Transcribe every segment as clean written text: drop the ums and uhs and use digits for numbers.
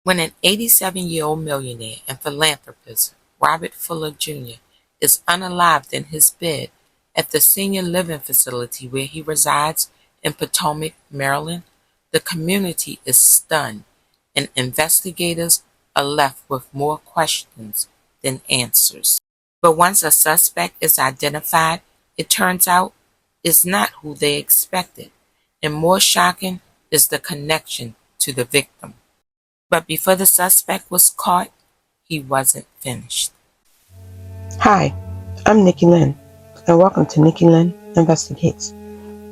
When an 87-year-old millionaire and philanthropist, Robert Fuller Jr., is unalived in his bed at the senior living facility where he resides in Potomac, Maryland, the community is stunned, and investigators are left with more questions than answers. But once a suspect is identified, it turns out it's not who they expected, and more shocking is the connection to the victim. But before the suspect was caught, he wasn't finished. Hi, I'm Nikki Lynn, and welcome to Nikki Lynn Investigates,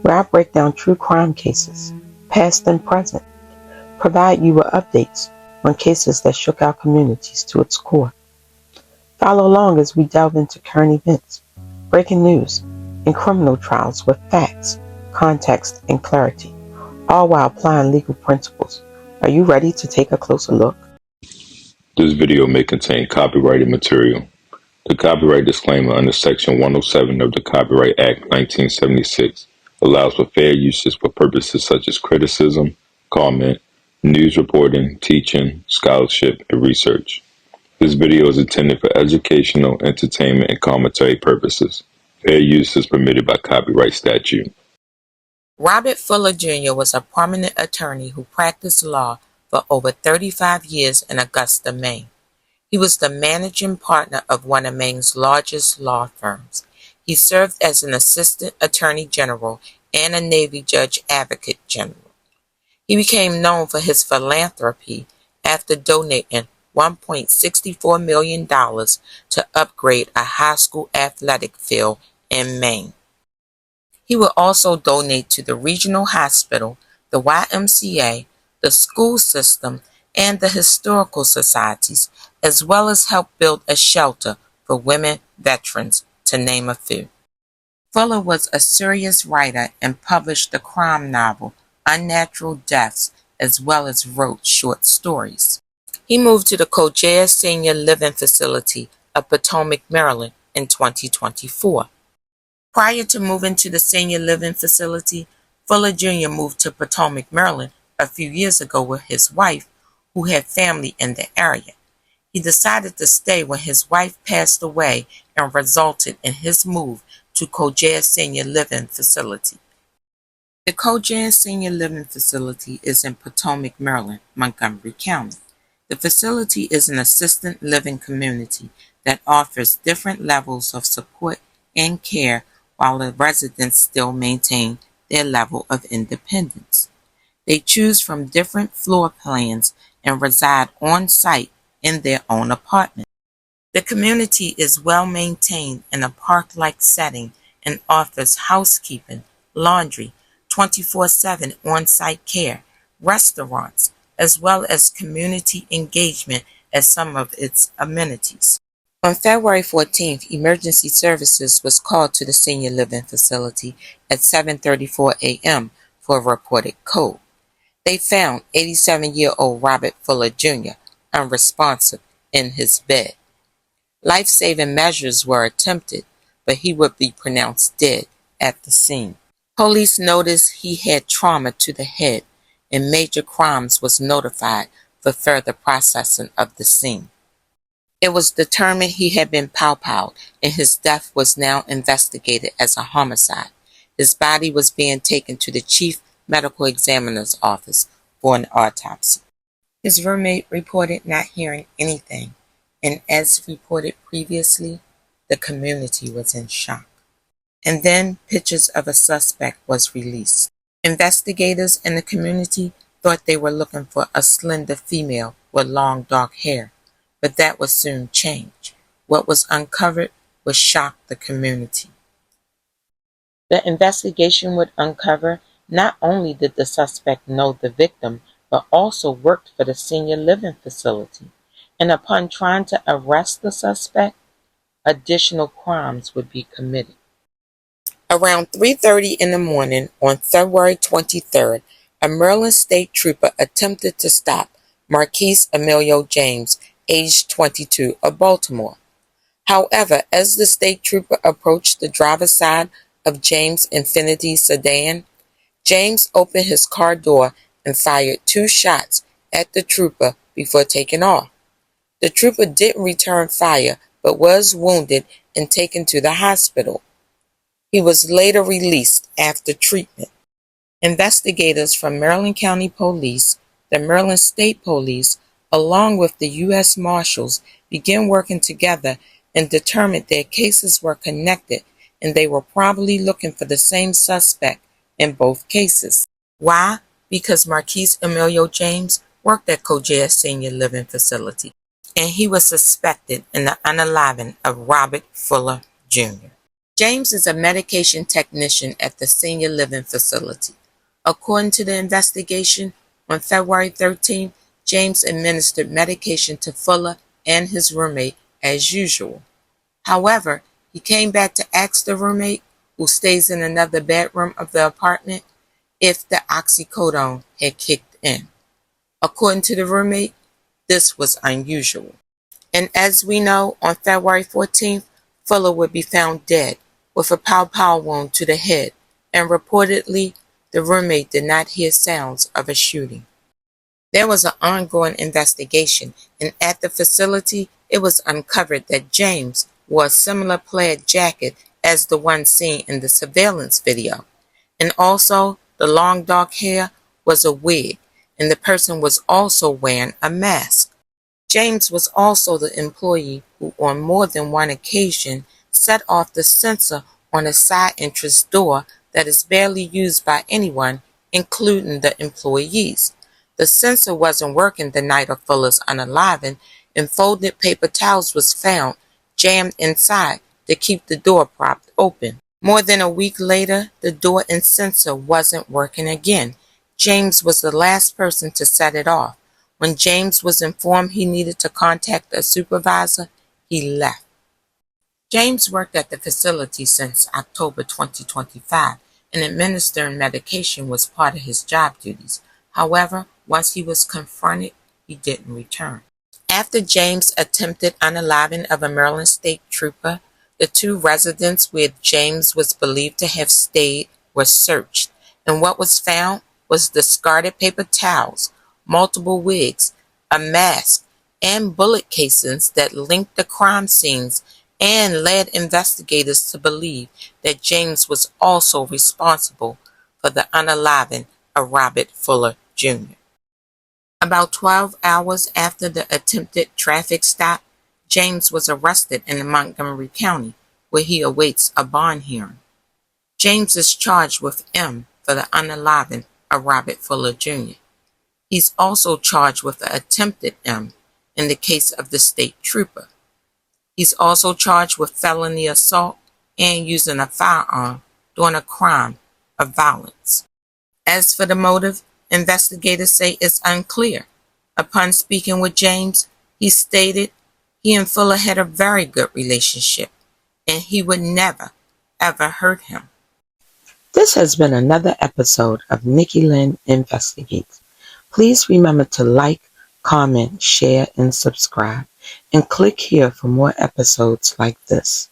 where I break down true crime cases, past and present, provide you with updates on cases that shook our communities to its core. Follow along as we delve into current events, breaking news, and criminal trials with facts, context, and clarity, all while applying legal principles. Are you ready to take a closer look? This video may contain copyrighted material. The copyright disclaimer under Section 107 of the Copyright Act 1976 allows for fair uses for purposes such as criticism, comment, news reporting, teaching, scholarship, and research. This video is intended for educational, entertainment, and commentary purposes. Fair use is permitted by copyright statute. Robert Fuller Jr. was a prominent attorney who practiced law for over 35 years in Augusta, Maine. He was the managing partner of one of Maine's largest law firms. He served as an assistant attorney general and a Navy judge advocate general. He became known for his philanthropy after donating $1.64 million to upgrade a high school athletic field in Maine. He would also donate to the regional hospital, the YMCA, the school system, and the historical societies, as well as help build a shelter for women veterans, to name a few. Fuller was a serious writer and published the crime novel Unnatural Deaths, as well as wrote short stories. He moved to the Kojare Senior Living Facility of Potomac, Maryland in 2024. Prior to moving to the senior living facility, Fuller Jr. moved to Potomac, Maryland a few years ago with his wife, who had family in the area. He decided to stay when his wife passed away and resulted in his move to Kojare Senior Living Facility. The Kojare Senior Living Facility is in Potomac, Maryland, Montgomery County. The facility is an assisted living community that offers different levels of support and care while the residents still maintain their level of independence. They choose from different floor plans and reside on site in their own apartment. The community is well maintained in a park-like setting and offers housekeeping, laundry, 24/7 on-site care, restaurants, as well as community engagement as some of its amenities. On February 14th, emergency services was called to the senior living facility at 7:34 a.m. for a reported code. They found 87-year-old Robert Fuller Jr. unresponsive in his bed. Life-saving measures were attempted, but he would be pronounced dead at the scene. Police noticed he had trauma to the head, and Major Crimes was notified for further processing of the scene. It was determined he had been powwowed, and his death was now investigated as a homicide. His body was being taken to the chief medical examiner's office for an autopsy. His roommate reported not hearing anything, and as reported previously, the community was in shock. And then pictures of a suspect was released. Investigators in the community thought they were looking for a slender female with long dark hair, but that would soon change. What was uncovered would shock the community. The investigation would uncover not only did the suspect know the victim, but also worked for the senior living facility. And upon trying to arrest the suspect, additional crimes would be committed. Around 3:30 in the morning on February 23rd, a Maryland state trooper attempted to stop Marquise Emilio James, aged 22, of Baltimore. However, as the state trooper approached the driver's side of James' Infiniti sedan, James opened his car door and fired 2 shots at the trooper before taking off. The trooper didn't return fire but was wounded and taken to the hospital. He was later released after treatment. Investigators from Maryland County Police, the Maryland State Police, along with the U.S. Marshals, began working together and determined their cases were connected and they were probably looking for the same suspect in both cases. Why? Because Marquise Emilio James worked at Kojare Senior Living Facility, and he was suspected in the unaliving of Robert Fuller Jr. James is a medication technician at the Senior Living Facility. According to the investigation, on February 13th, James administered medication to Fuller and his roommate as usual. However, he came back to ask the roommate, who stays in another bedroom of the apartment, if the oxycodone had kicked in. According to the roommate, this was unusual. And as we know, on February 14th, Fuller would be found dead with a pow-pow wound to the head, and reportedly, the roommate did not hear sounds of a shooting. There was an ongoing investigation, and at the facility, it was uncovered that James wore a similar plaid jacket as the one seen in the surveillance video. And also, the long dark hair was a wig, and the person was also wearing a mask. James was also the employee who on more than one occasion set off the sensor on a side entrance door that is barely used by anyone, including the employees. The sensor wasn't working the night of Fuller's unaliving, and folded paper towels was found jammed inside to keep the door propped open. More than a week later, the door and sensor wasn't working again. James was the last person to set it off. When James was informed he needed to contact a supervisor, he left. James worked at the facility since October 2025, and administering medication was part of his job duties. However, once he was confronted, he didn't return. After James' attempted unaliving of a Maryland state trooper, the two residences where James was believed to have stayed were searched, and what was found was discarded paper towels, multiple wigs, a mask, and bullet casings that linked the crime scenes and led investigators to believe that James was also responsible for the unaliving of Robert Fuller Jr. About 12 hours after the attempted traffic stop, James was arrested in Montgomery County, where he awaits a bond hearing. James is charged with M for the unaliving of Robert Fuller Jr. He's also charged with the attempted M in the case of the state trooper. He's also charged with felony assault and using a firearm during a crime of violence. As for the motive, investigators say it's unclear. Upon speaking with James, he stated he and Fuller had a very good relationship, and he would never, ever hurt him. This has been another episode of Nikki Lynn Investigates. Please remember to like, comment, share, and subscribe, and click here for more episodes like this.